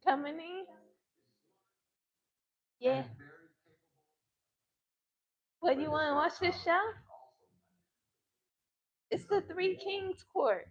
Coming in? Yeah. What, you want to watch this show? It's the Three Kings Court.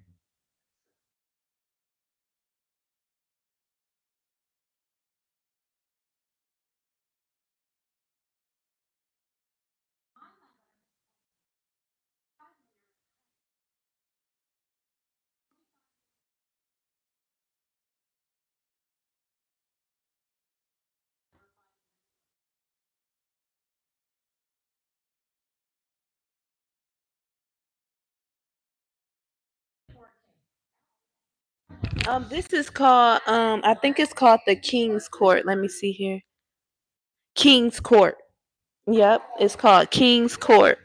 This is called I think it's called the King's Court. Let me see here. King's Court. Yep, it's called King's Court.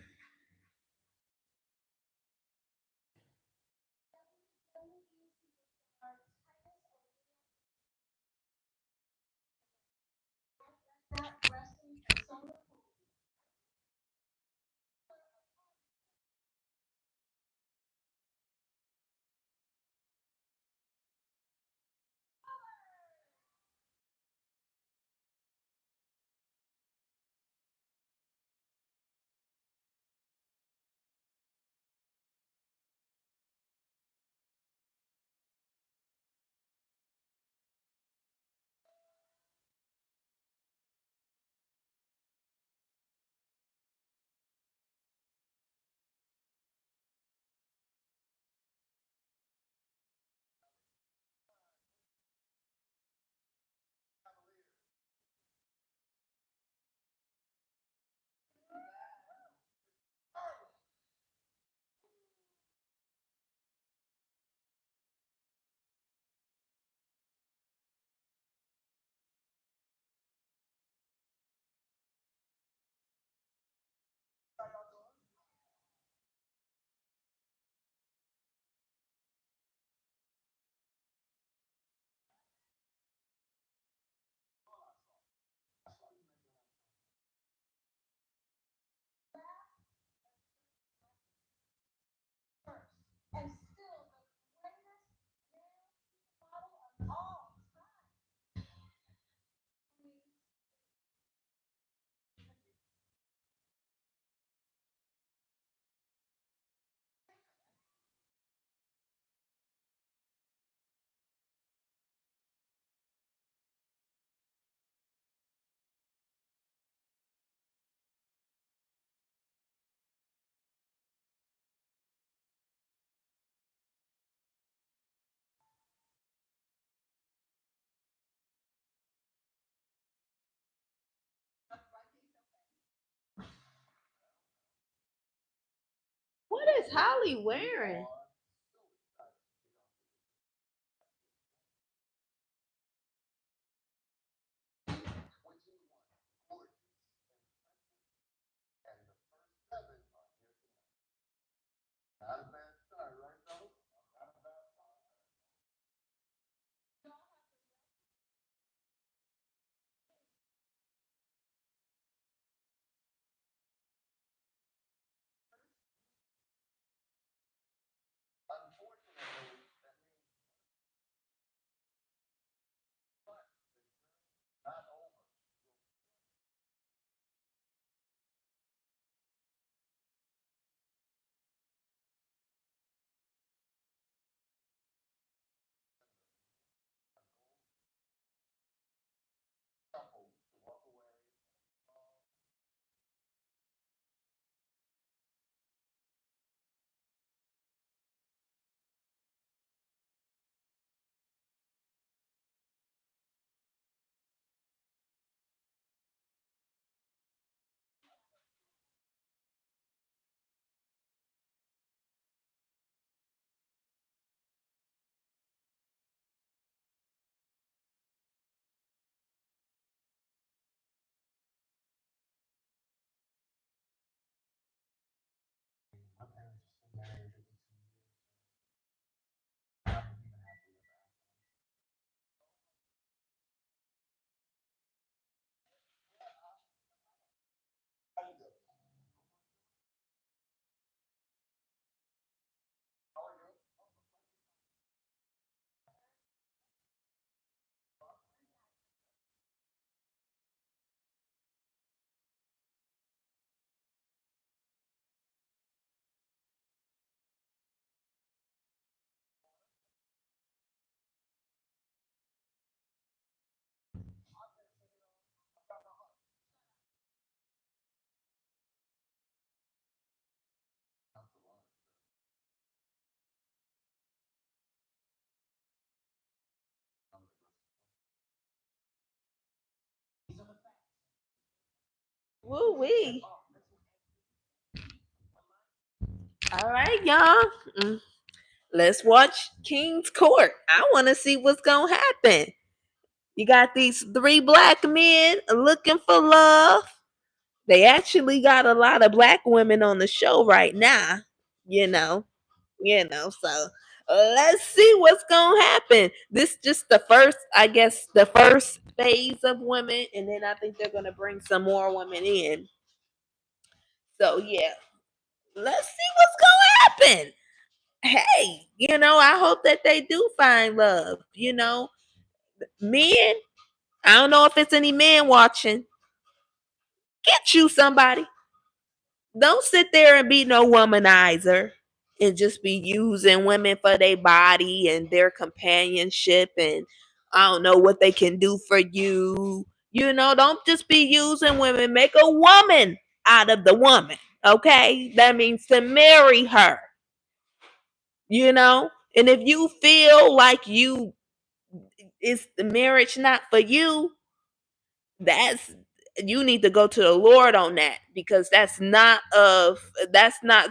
What is Holly wearing? Woo wee. All right, y'all. Let's watch King's Court. I want to see what's gonna happen. You got these three black men looking for love. They actually got a lot of black women on the show right now. You know, So let's see what's gonna happen. This just the first, I guess, the first phase of women, and then I think they're gonna bring some more women in. So yeah, let's see what's gonna happen. Hey, I hope that they do find love. Men, I don't know if it's any men watching. Get you somebody. Don't sit there and be no womanizer and just be using women for their body and their companionship and I don't know what they can do for you. Don't just be using women. Make a woman out of the woman. Okay? That means to marry her. And if you feel like is the marriage not for you, that's you need to go to the Lord on that because that's not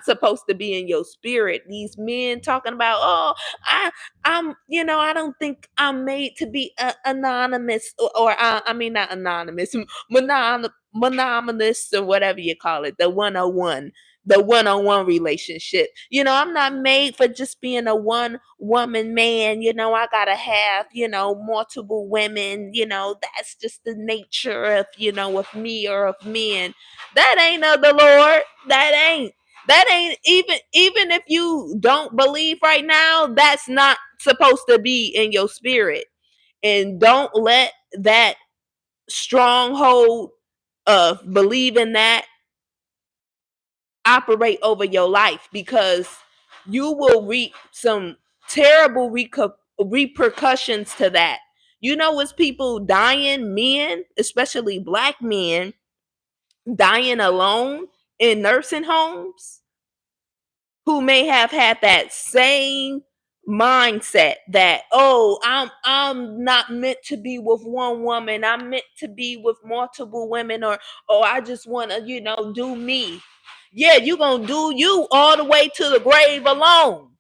supposed to be in your spirit. These men talking about, oh, I don't think I'm made to be anonymous or I mean not anonymous, monogamous or whatever you call it, the one-on-one relationship. I'm not made for just being a one woman man. I gotta have, multiple women. That's just the nature of me or of men. That ain't of the Lord. That ain't even if you don't believe right now, that's not supposed to be in your spirit. And don't let that stronghold of believing that operate over your life because you will reap some terrible repercussions to that. It's people dying, men, especially black men, dying alone in nursing homes who may have had that same mindset that, oh, I'm not meant to be with one woman, I'm meant to be with multiple women, or I just want to do me. Yeah, you gonna do you all the way to the grave alone.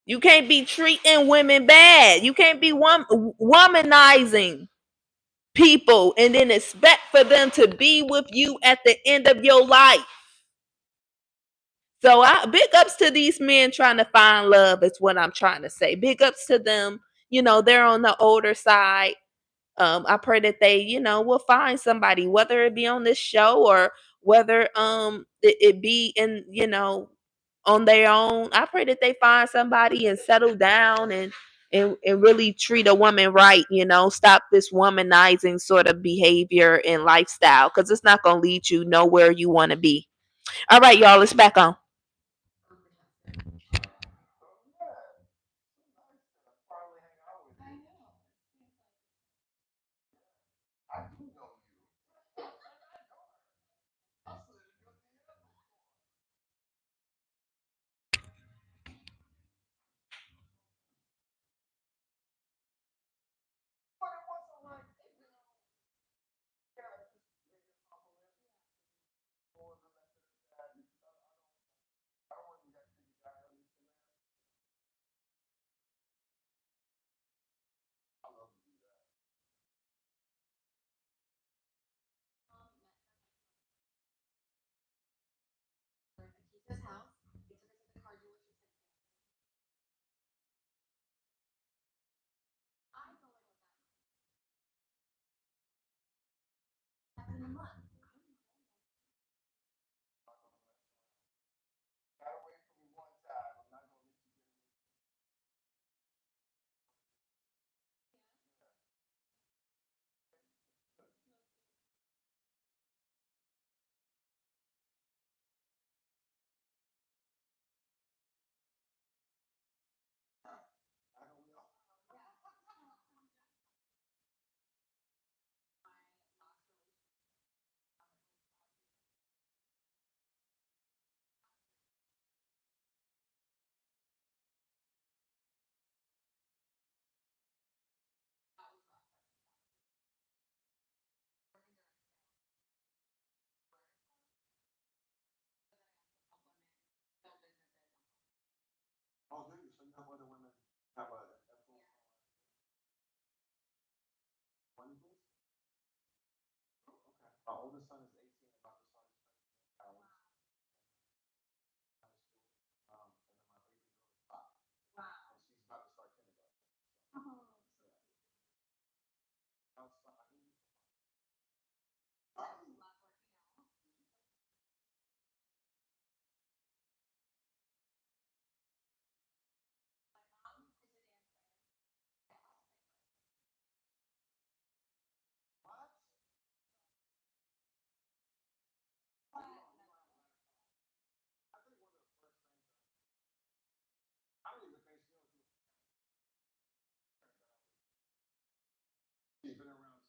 You can't be treating women bad. You can't be womanizing people and then expect for them to be with you at the end of your life. So big ups to these men trying to find love is what I'm trying to say. Big ups to them. They're on the older side. I pray that they, will find somebody, whether it be on this show or whether it be in, on their own. I pray that they find somebody and settle down and really treat a woman right, stop this womanizing sort of behavior and lifestyle because it's not gonna lead you nowhere you want to be. All right, y'all, let's back on.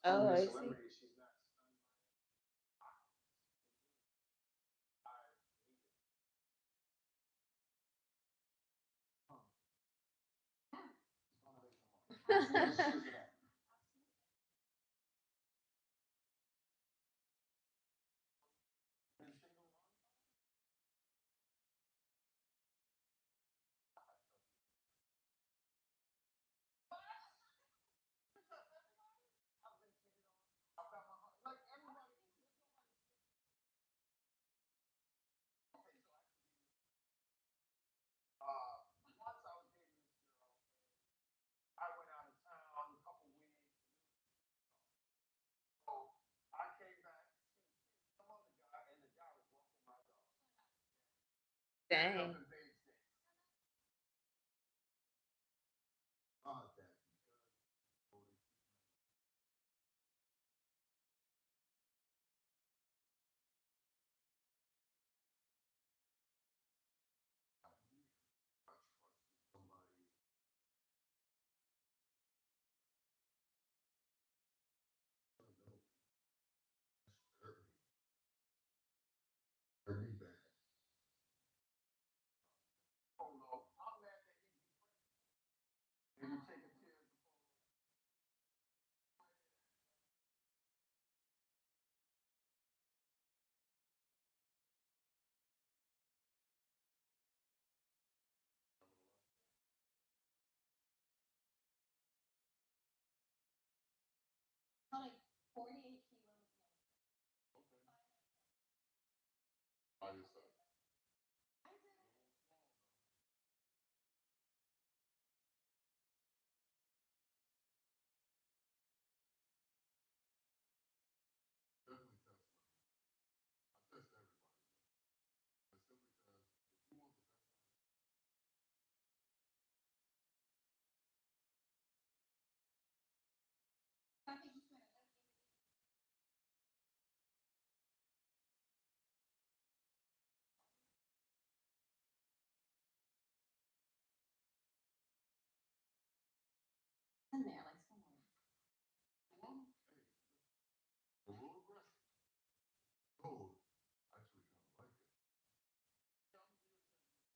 Oh, I see. Dang.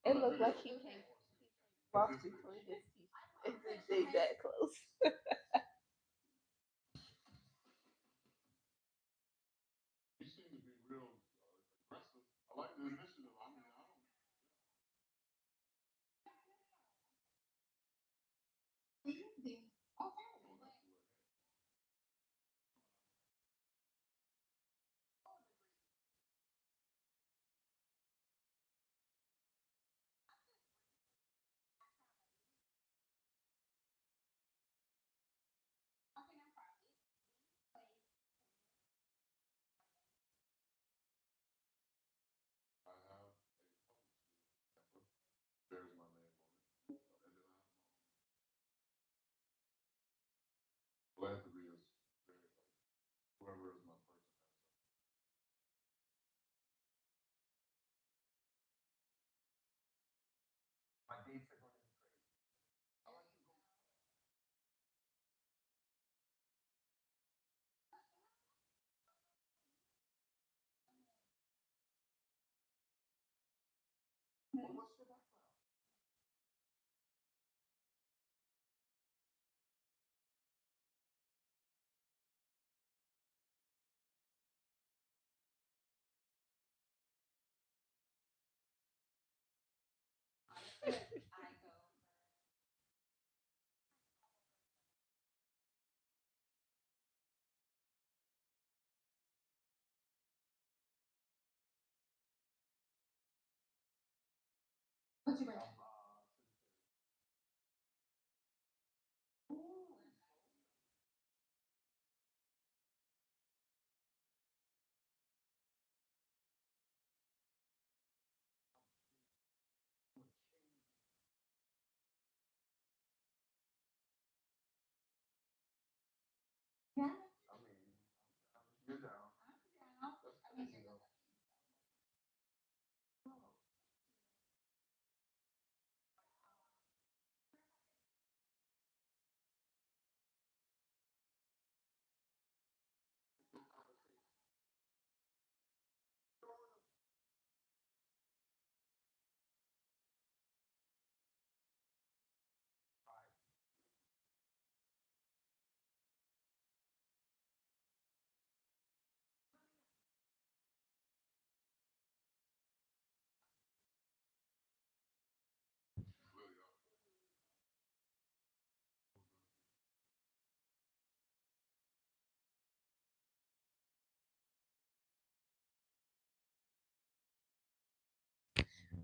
It looked like he came walk between his teeth. They that close.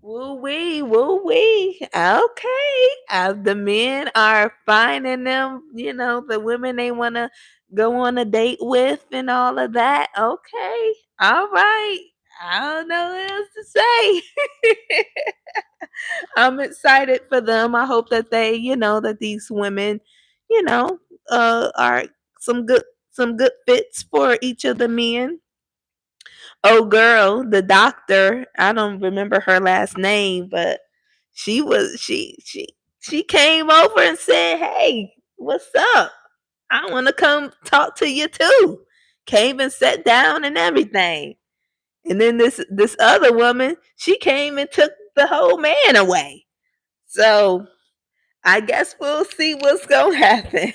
Woo wee, woo wee. Okay. The men are finding them, the women they want to go on a date with and all of that. Okay. All right. I don't know what else to say. I'm excited for them. I hope that that these women, you know, are some good some good fits for each of the men. Oh girl, the doctor, I don't remember her last name, but she came over and said, "Hey, what's up? I want to come talk to you too." Came and sat down and everything. And then this other woman, she came and took the whole man away. So I guess we'll see what's gonna happen.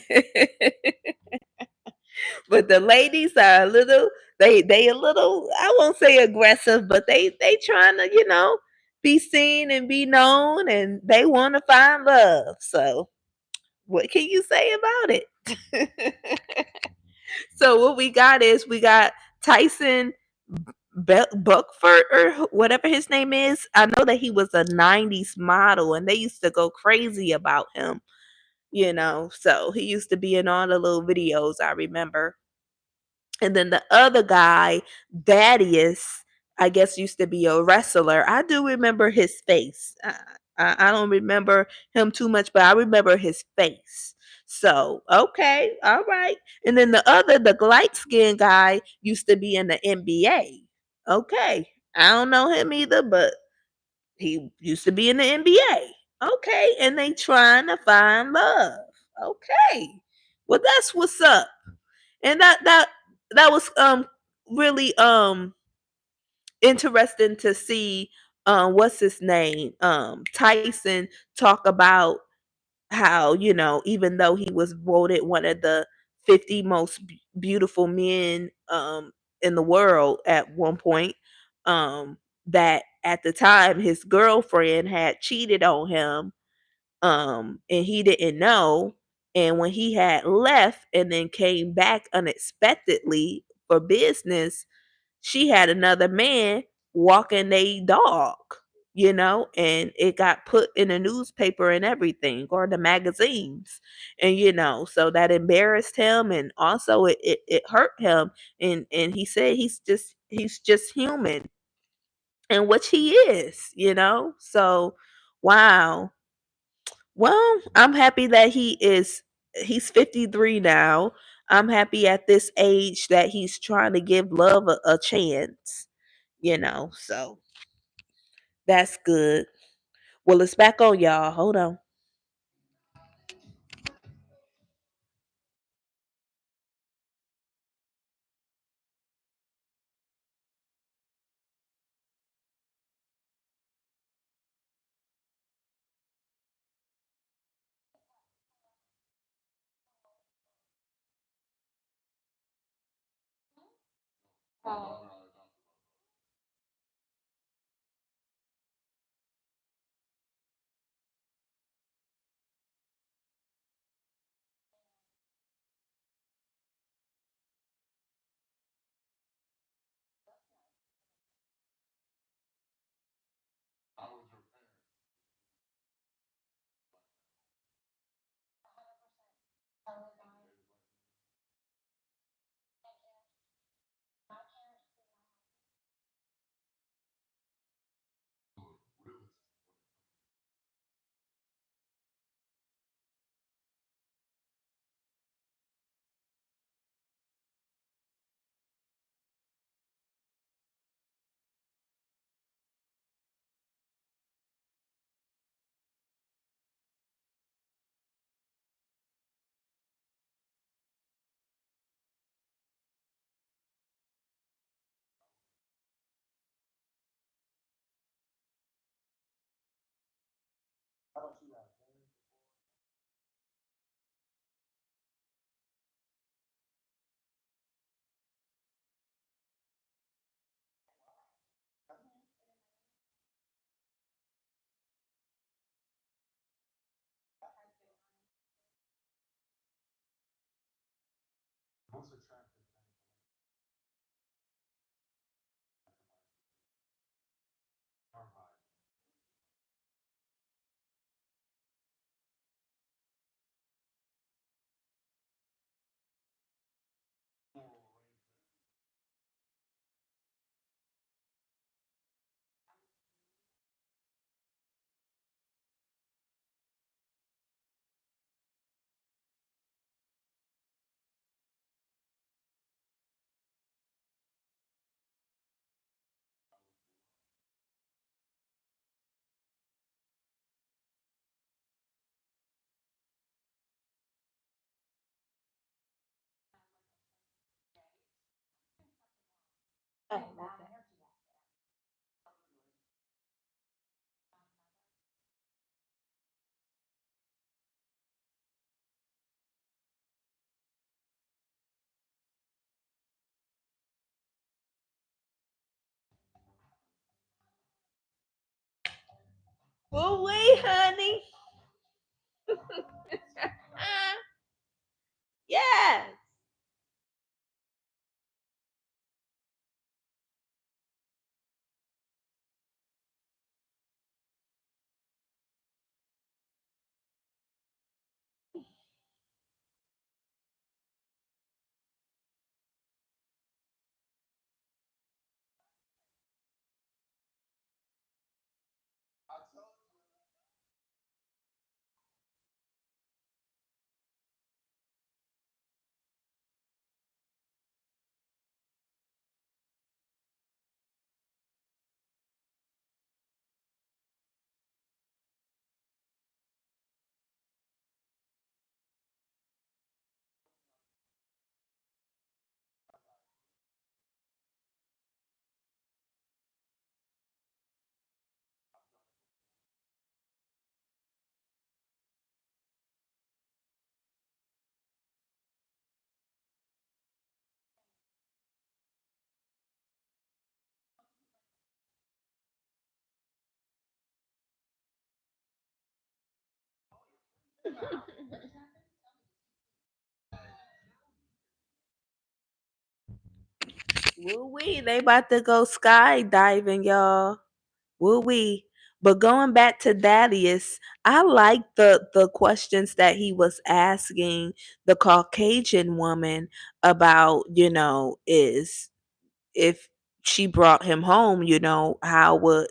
But the ladies are a little, they a little, I won't say aggressive, but they trying to, be seen and be known, and they want to find love. So what can you say about it? So what we got Tyson Buckford or whatever his name is. I know that he was a 90s model and they used to go crazy about him, So he used to be in all the little videos, I remember. And then the other guy, Thaddeus, I guess used to be a wrestler. I do remember his face. I don't remember him too much, but I remember his face. So, okay, all right. And then the light skinned guy used to be in the NBA. Okay. I don't know him either, but he used to be in the NBA. Okay. And they trying to find love. Okay. Well, that's what's up. And that was really interesting to see what's his name Tyson talk about how even though he was voted one of the 50 most beautiful men in the world at one point, um that at the time his girlfriend had cheated on him, and he didn't know. And when he had left and then came back unexpectedly for business, she had another man walking a dog, and it got put in the newspaper and everything, or the magazines. And so that embarrassed him, and also it hurt him. And he said he's just human, and which he is, so wow. Well, I'm happy that he's 53 now. I'm happy at this age that he's trying to give love a chance, so that's good. Well, it's back on y'all. Hold on. Oh, well, wait, honey. Yes. Woo wee, they about to go skydiving, y'all. Woo wee. But going back to Thaddeus, I like the questions that he was asking the Caucasian woman about, is if she brought him home, how would,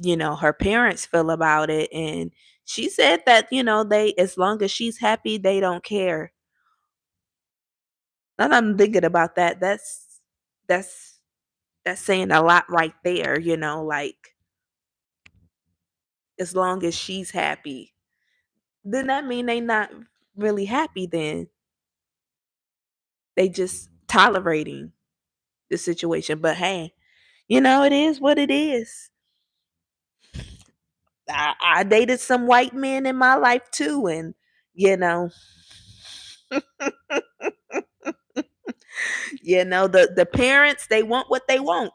her parents feel about it? And she said that, they, as long as she's happy, they don't care. And I'm thinking about that. That's that's saying a lot right there, like as long as she's happy. Then that mean they not really happy then. They just tolerating the situation. But hey, it is what it is. I dated some white men in my life too, and you know, the parents, they want what they want.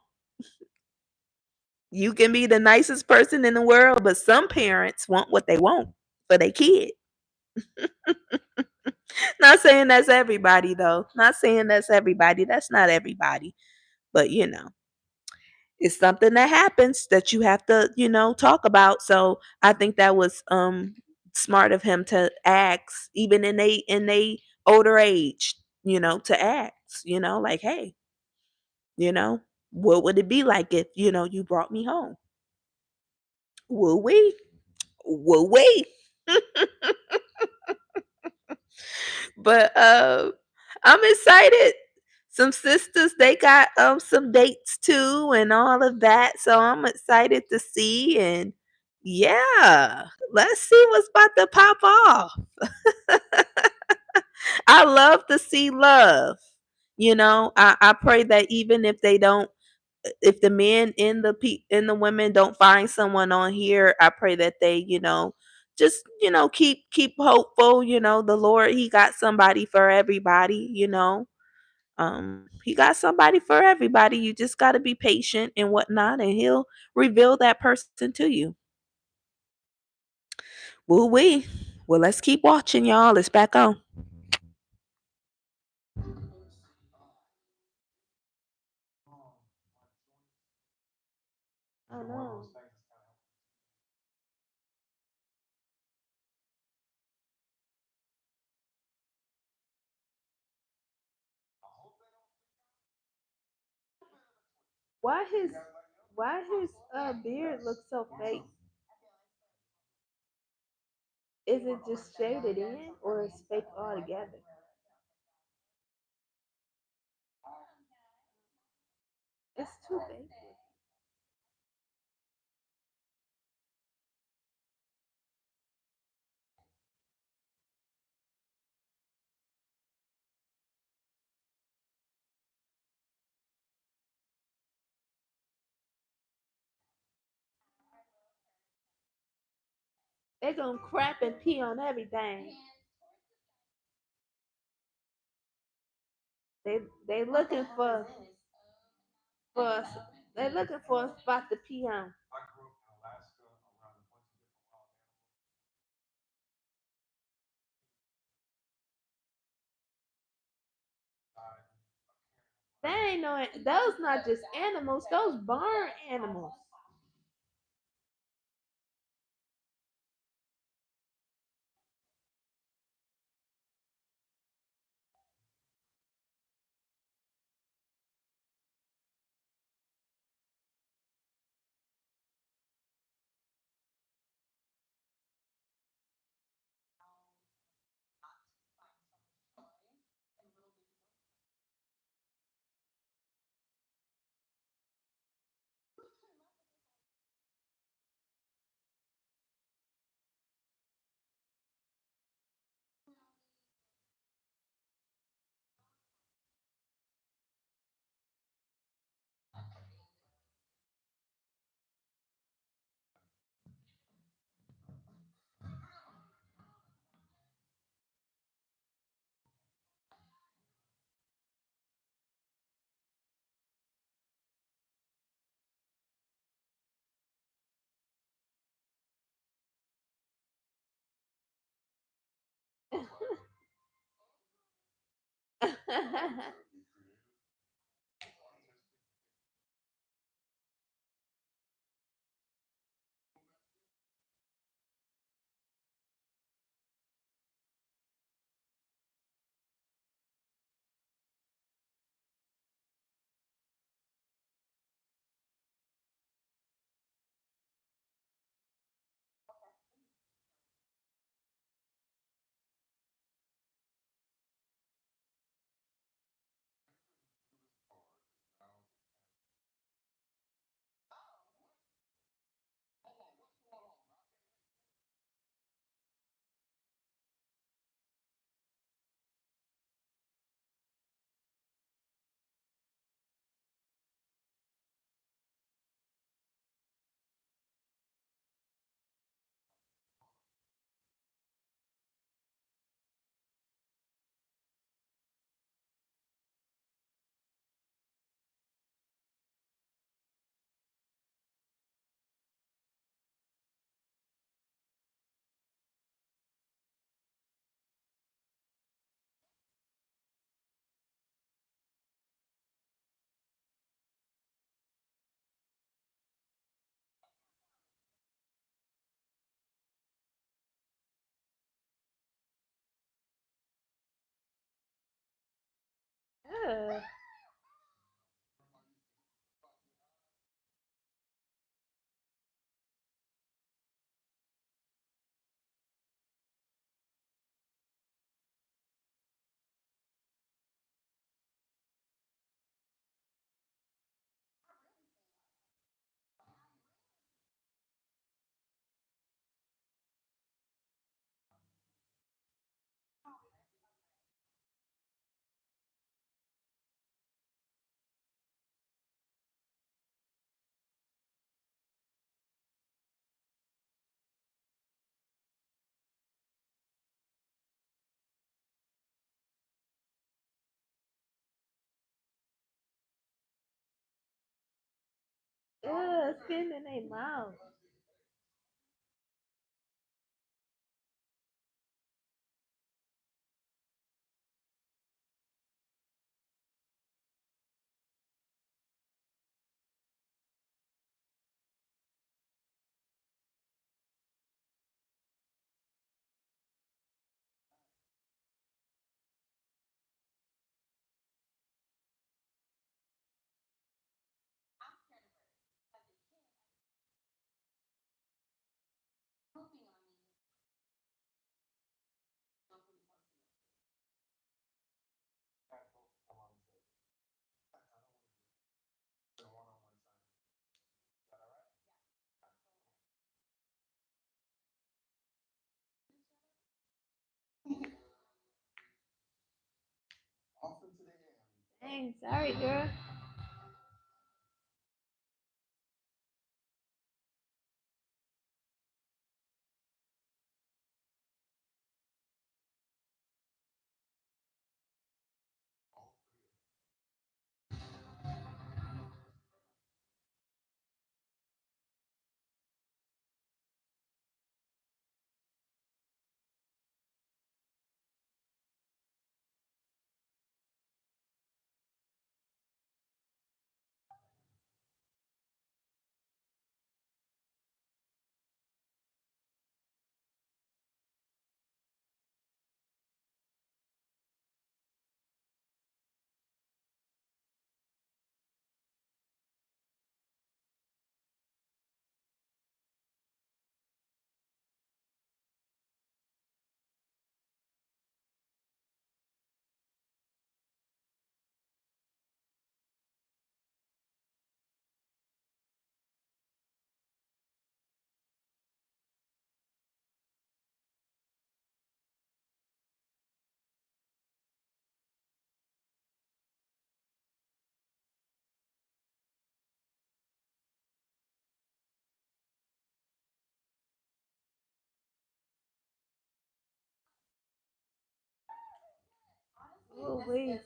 You can be the nicest person in the world, but some parents want what they want for their kid. Not saying that's everybody though. Not saying that's everybody. That's not everybody. But it's something that happens that you have to, talk about. So I think that was smart of him to ask, even in they older age, to ask, like, hey, you know, what would it be like if, you brought me home? Will we? Will we? But I'm excited. Some sisters, they got some dates too and all of that. So I'm excited to see, and yeah, let's see what's about to pop off. I love to see love. I pray that even if they don't, if the men and the women don't find someone on here, I pray that they, just keep hopeful. The Lord, He got somebody for everybody. He got somebody for everybody. You just got to be patient and whatnot, and He'll reveal that person to you. Woo wee. Well, let's keep watching, y'all. It's back on. Oh no. Why his beard looks so fake? Is it just shaded in or is fake altogether? It's too fake. They gonna crap and pee on everything. They looking for they looking for a spot to pee on. They ain't no those not just animals, those barn animals. Ugh. Ugh, spit in their mouth. Dang, sorry, girl. Ooh-wee.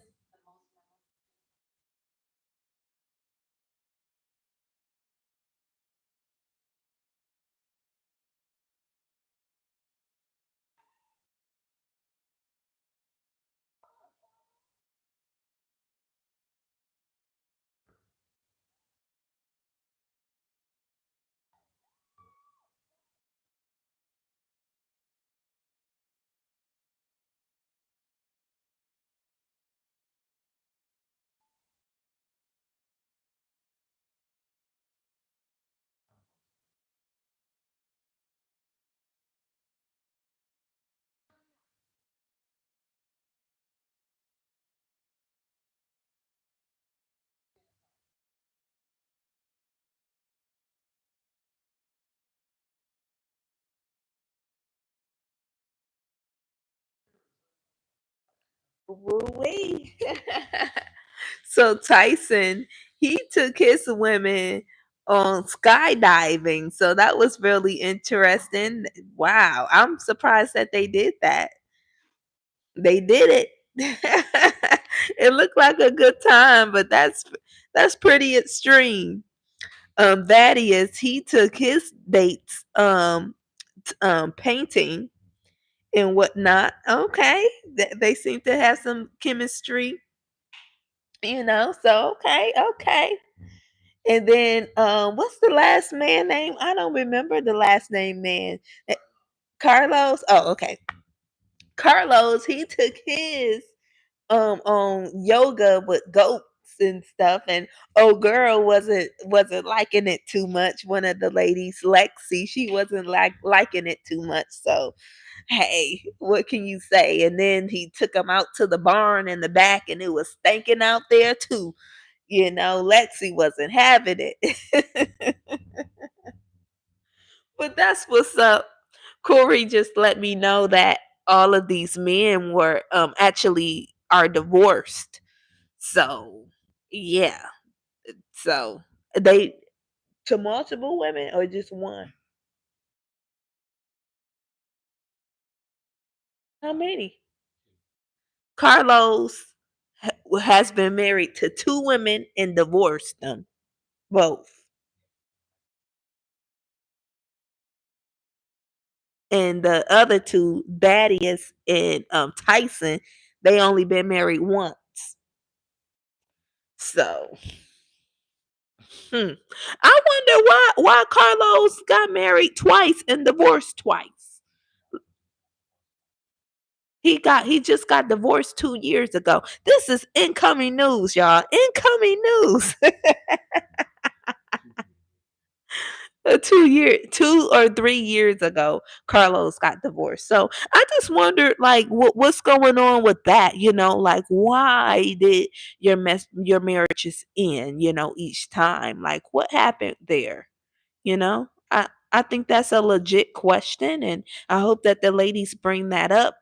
Woo-wee. So Tyson, he took his women on skydiving. So that was really interesting. Wow, I'm surprised that they did that. They did it. It looked like a good time, but that's pretty extreme. Thaddeus, he took his dates painting and whatnot. Okay, they seem to have some chemistry, So okay. And then what's the last man name? I don't remember the last name man. Eh, Carlos. Oh, okay. Carlos, he took his on yoga with goats and stuff, and oh girl wasn't liking it too much. One of the ladies, Lexi, she wasn't liking it too much. So hey, what can you say? And then he took him out to the barn in the back, and it was stinking out there too. Lexi wasn't having it. But that's what's up. Corey just let me know that all of these men were actually are divorced. So yeah. So they to multiple women or just one? How many? Carlos has been married to two women and divorced them both. And the other two, Thaddeus and Tyson, they only been married once. So, I wonder why Carlos got married twice and divorced twice. He just got divorced 2 years ago. This is incoming news, y'all. Incoming news. 2 or 3 years ago, Carlos got divorced. So I just wondered, like, what's going on with that? Like, why did your marriages end? Each time, like, what happened there? I think that's a legit question, and I hope that the ladies bring that up.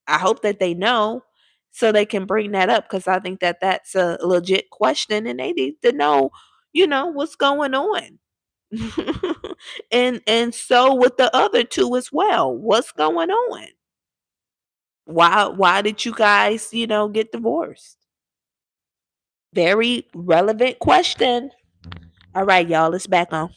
I hope that they know so they can bring that up because I think that that's a legit question, and they need to know, what's going on. And so with the other two as well. What's going on? Why did you guys, get divorced? Very relevant question. All right, y'all, it's back on.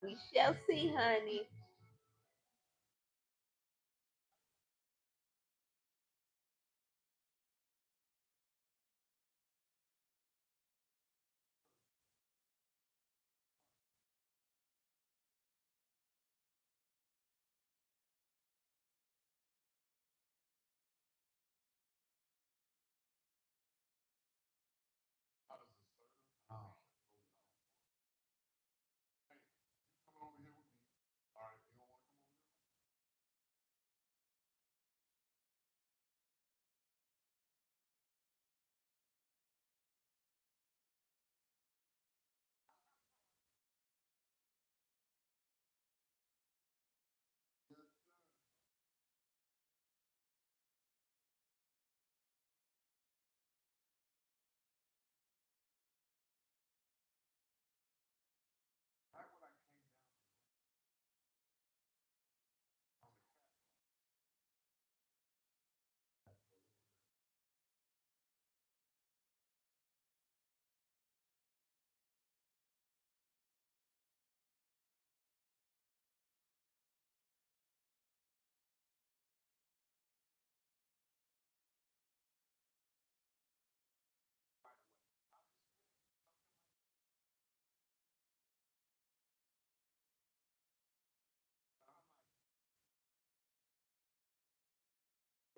We shall see, honey.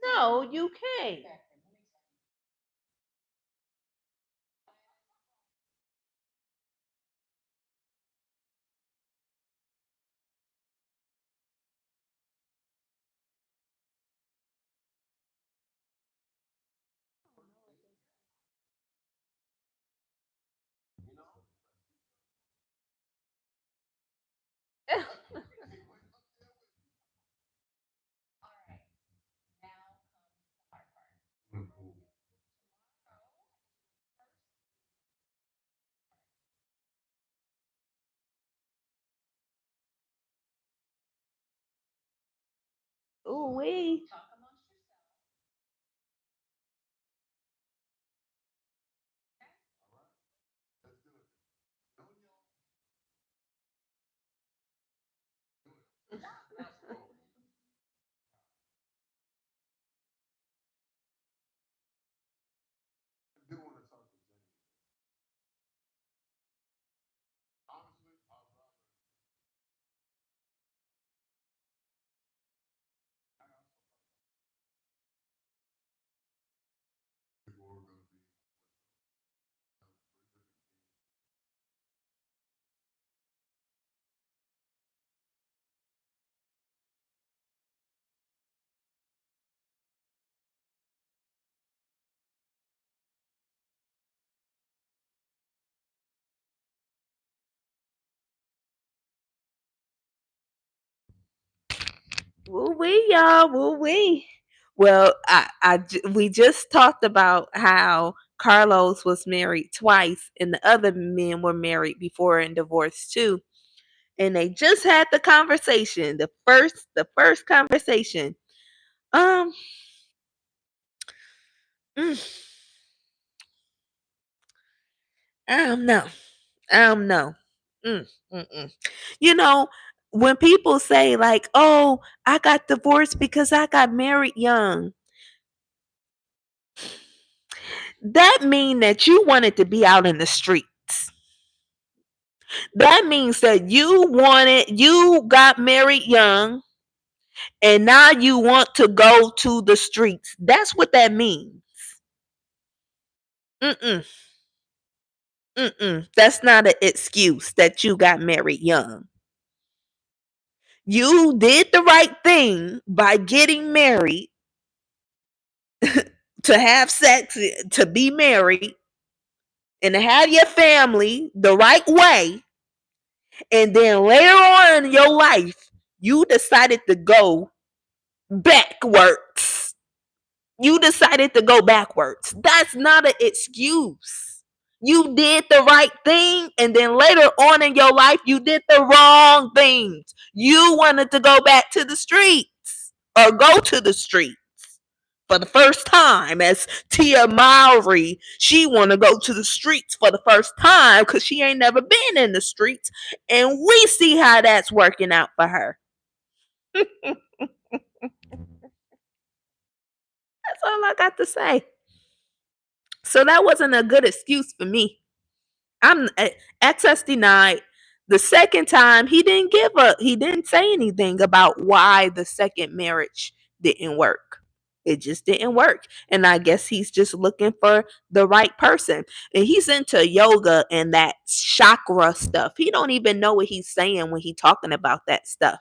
No, you can't. Ooh wee. Woo wee, y'all. Woo wee. Well, we just talked about how Carlos was married twice, and the other men were married before and divorced too. And they just had the conversation, the first conversation. Um, mm, I don't know. I don't know. Mm, mm-mm. You know, when people say like, "Oh, I got divorced because I got married young," that mean that you wanted to be out in the streets. That means that you got married young, and now you want to go to the streets. That's what that means. Mm-mm, mm-mm. That's not an excuse that you got married young. You did the right thing by getting married, to have sex, to be married, and to have your family the right way. And then later on in your life, you decided to go backwards. You decided to go backwards. That's not an excuse. You did the right thing, and then later on in your life, you did the wrong things. You wanted to go back to the streets or go to the streets for the first time. As Tia Mowry, she want to go to the streets for the first time because she ain't never been in the streets, and we see how that's working out for her. That's all I got to say. So that wasn't a good excuse for me. I'm access denied. The second time, he didn't say anything about why the second marriage didn't work. It just didn't work. And I guess he's just looking for the right person. And he's into yoga and that chakra stuff. He don't even know what he's saying when he's talking about that stuff.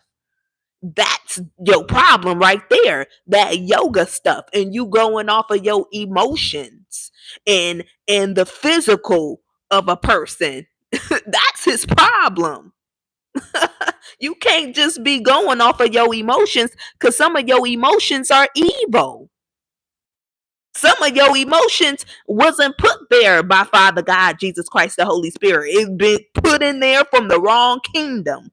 That's your problem right there. That yoga stuff and you going off of your emotions and the physical of a person. That's his problem. You can't just be going off of your emotions because some of your emotions are evil. Some of your emotions wasn't put there by Father God, Jesus Christ, the Holy Spirit. It's been put in there from the wrong kingdom.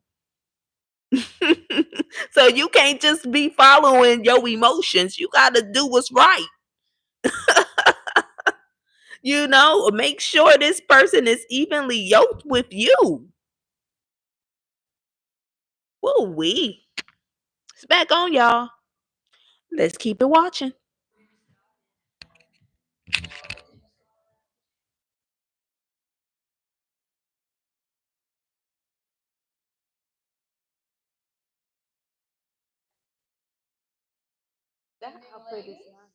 So you can't just be following your emotions. You got to do what's right. Make sure this person is evenly yoked with you. Woo wee. It's back on, y'all. Let's keep it watching. That outfit is not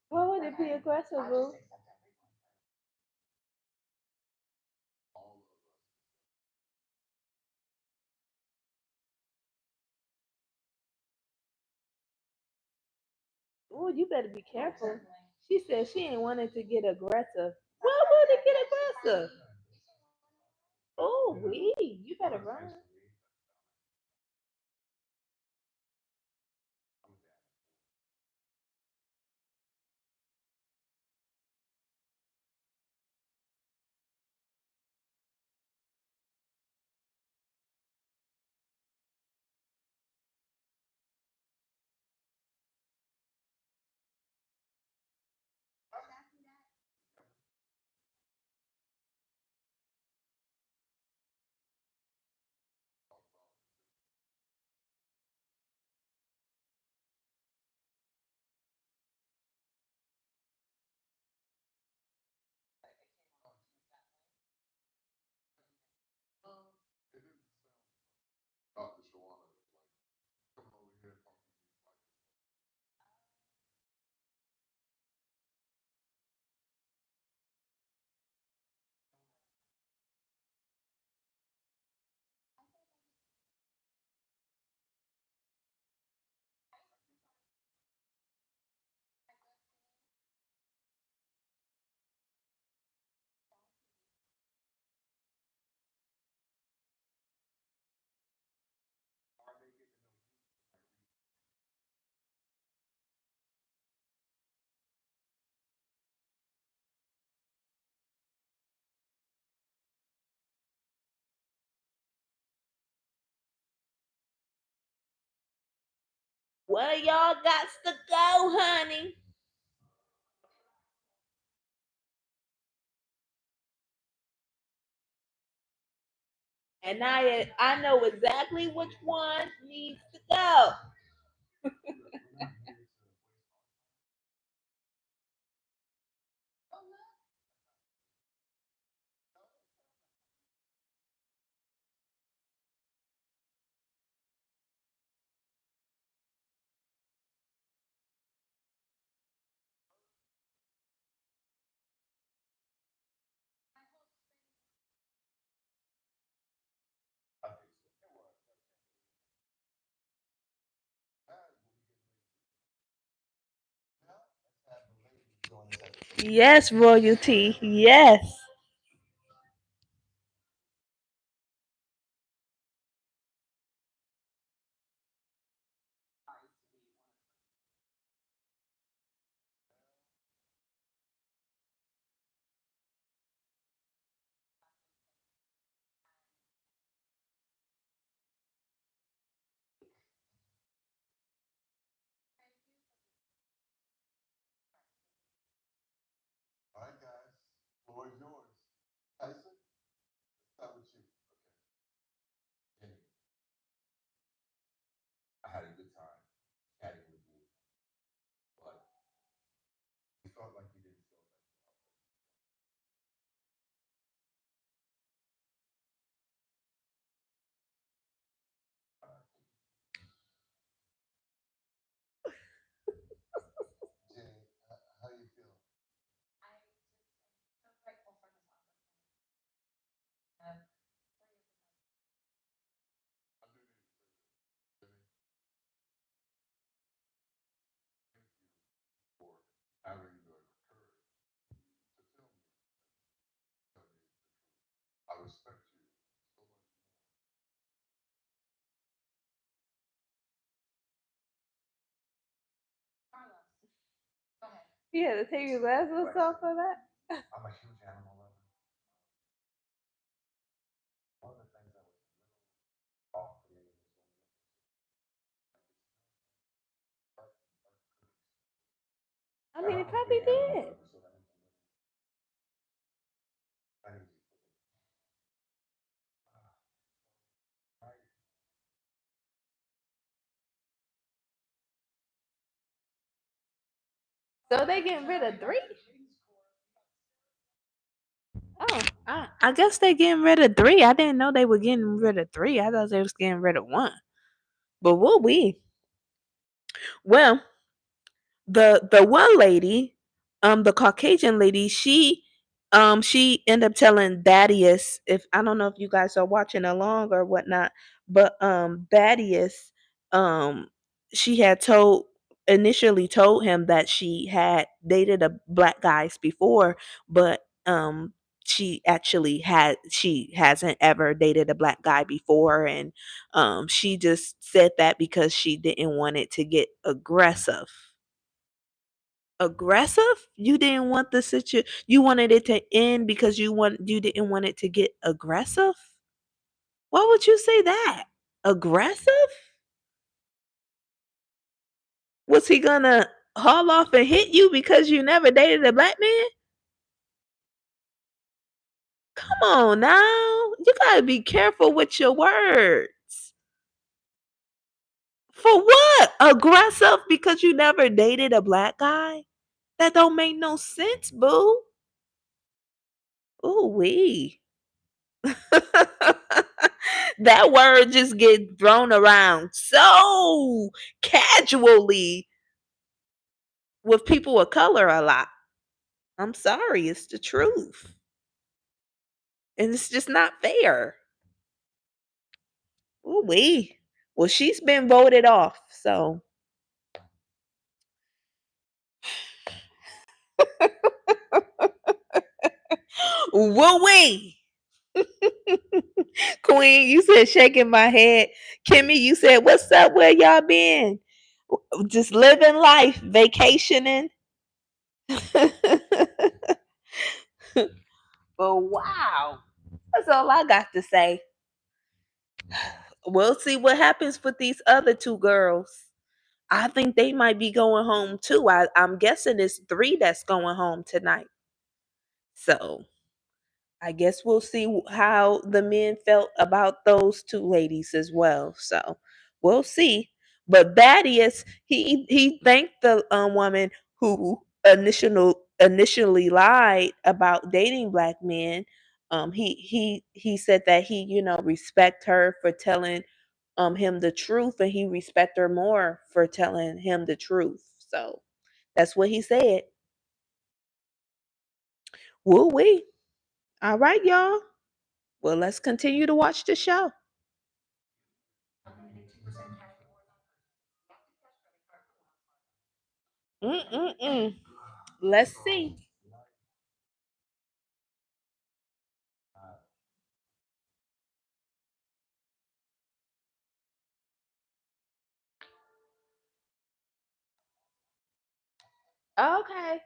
Why would it be aggressive, Boo? Oh, you better be careful. She said she ain't wanted to get aggressive. Why would it get aggressive? Oh, wee. You better run. Well, y'all got to go, honey. And I know exactly which one needs to go. Yes, royalty. Yes. You had to take your glasses off for that? I mean, it probably did. So they getting rid of three? Oh, I guess they getting rid of three. I didn't know they were getting rid of three. I thought they was getting rid of one. But what we? Well, the one lady, the Caucasian lady, she ended up telling Thaddeus, if I don't know if you guys are watching along or whatnot, but Thaddeus, um she had told initially told him that she had dated a black guys before, but she hasn't ever dated a black guy before, and she just said that because she didn't want it to get aggressive. Aggressive? You didn't want the you wanted it to end because you didn't want it to get aggressive? Why would you say that? Aggressive? Was he gonna haul off and hit you because you never dated a black man? Come on now. You gotta be careful with your words. For what? Aggressive because you never dated a black guy? That don't make no sense, boo. Ooh wee. That word just get thrown around so casually with people of color a lot. I'm sorry, it's the truth. And it's just not fair. Ooh wee. Well, she's been voted off, so woo wee. Queen, you said shaking my head. Kimmy, you said, what's up? Where y'all been? Just living life, vacationing. But wow. That's all I got to say. We'll see what happens with these other two girls. I think they might be going home too. I'm guessing it's three that's going home tonight. So I guess we'll see how the men felt about those two ladies as well. So we'll see. But Thaddeus, he thanked the woman who initially lied about dating black men. He said that he respect her for telling him the truth, and he respect her more for telling him the truth. So that's what he said. Will we? All right, y'all. Well, let's continue to watch the show. Mm-mm-mm. Let's see. Okay.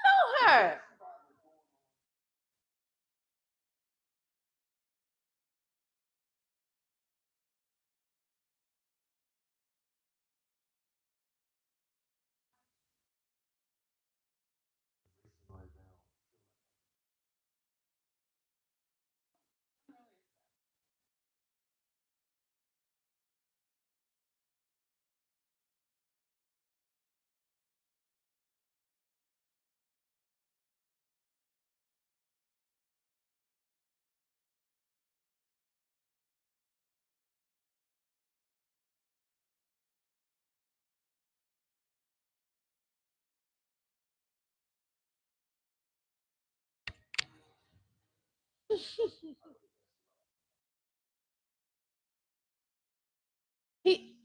Know her.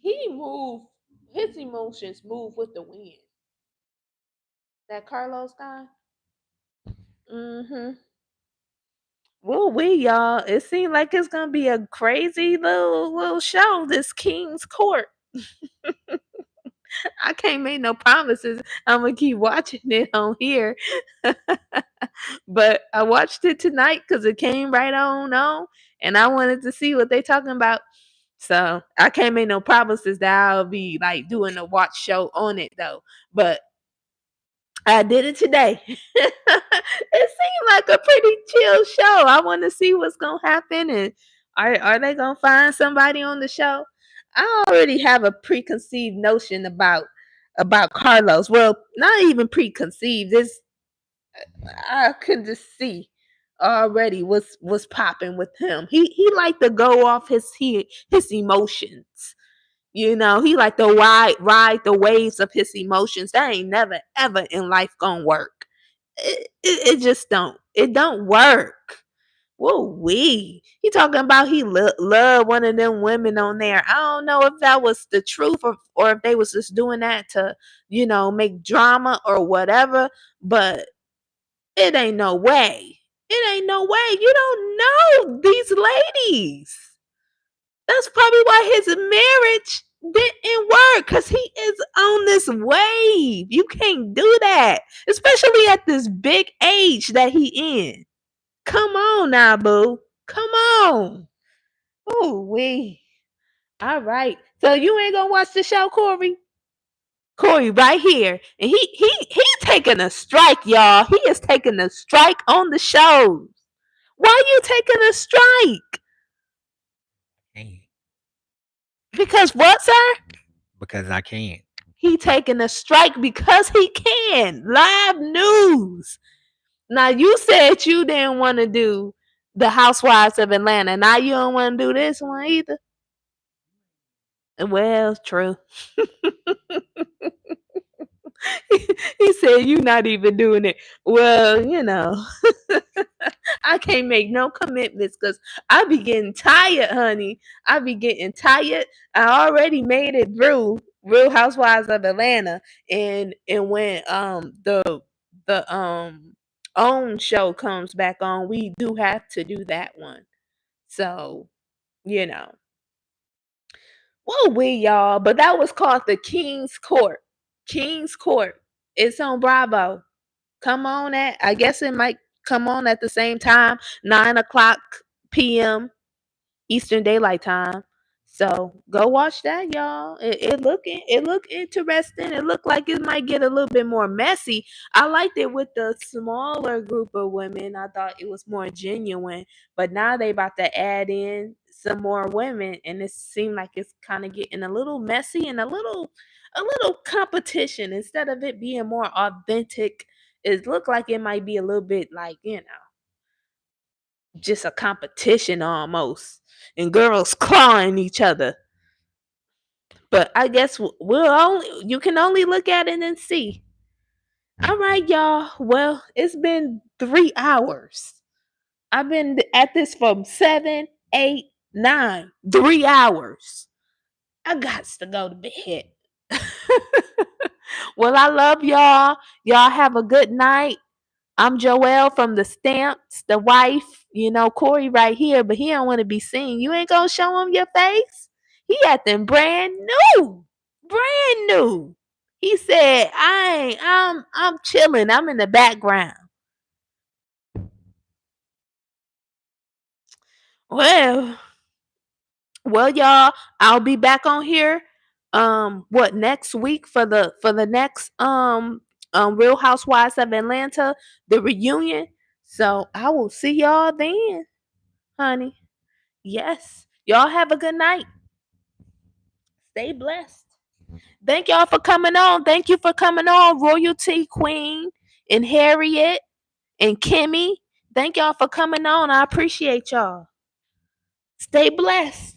He moved. His emotions move with the wind. That Carlos guy. Mm-hmm. Well, y'all. It seems like it's gonna be a crazy little show. This King's Court. I can't make no promises. I'm gonna keep watching it on here. But I watched it tonight because it came right on, and I wanted to see what they talking about. So I can't make no promises that I'll be like doing a watch show on it though. But I did it today. It seemed like a pretty chill show. I want to see what's gonna happen, and are they gonna find somebody on the show? I already have a preconceived notion about Carlos. Well, not even preconceived. It's I could just see already what's popping with him. He liked to go off his emotions. He like to ride the waves of his emotions. That ain't never ever in life gonna work. It just don't. It don't work. Whoa, he talking about he love one of them women on there. I don't know if that was the truth or if they was just doing that to make drama or whatever. But it ain't no way. It ain't no way. You don't know these ladies. That's probably why his marriage didn't work, because he is on this wave. You can't do that, especially at this big age that he in. Come on now, boo. Come on. Oh, we. All right. So you ain't gonna watch the show, Corey? Corey, right here, and he's taking a strike, y'all. He is taking a strike on the shows. Why you taking a strike? Can't. Because what, sir? Because I can't. He taking a strike because he can. Live news. Now you said you didn't want to do the Housewives of Atlanta. Now you don't want to do this one either. Well, true. He said you not even doing it. Well, I can't make no commitments because I be getting tired, honey. I be getting tired. I already made it through Real Housewives of Atlanta, and when the own show comes back on, we do have to do that one. So you know, well, we y'all, but that was called the King's Court. King's Court. It's on Bravo. Come on at. I guess it might come on at the same time, 9 o'clock p.m. Eastern Daylight Time. So go watch that, y'all. It look interesting. It looked like it might get a little bit more messy. I liked it with the smaller group of women. I thought it was more genuine. But now they about to add in some more women, and it seemed like it's kind of getting a little messy and a little competition instead of it being more authentic. It looked like it might be a little bit like just a competition almost, and girls clawing each other. But I guess you can only look at it and see. All right, y'all. Well, it's been 3 hours. I've been at this from 7, 8, 9, 3 hours. I got to go to bed. Well, I love y'all. Y'all have a good night. I'm Joelle from the Stamps, the wife. Corey right here, but he don't want to be seen. You ain't gonna show him your face. He acting brand new, brand new. He said, "I ain't. I'm chilling. I'm in the background." Well, y'all. I'll be back on here. What next week for the next Real Housewives of Atlanta, the reunion. So I will see y'all then, honey. Yes. Y'all have a good night. Stay blessed. Thank y'all for coming on. Thank you for coming on, Royalty Queen and Harriet and Kimmy. Thank y'all for coming on. I appreciate y'all. Stay blessed.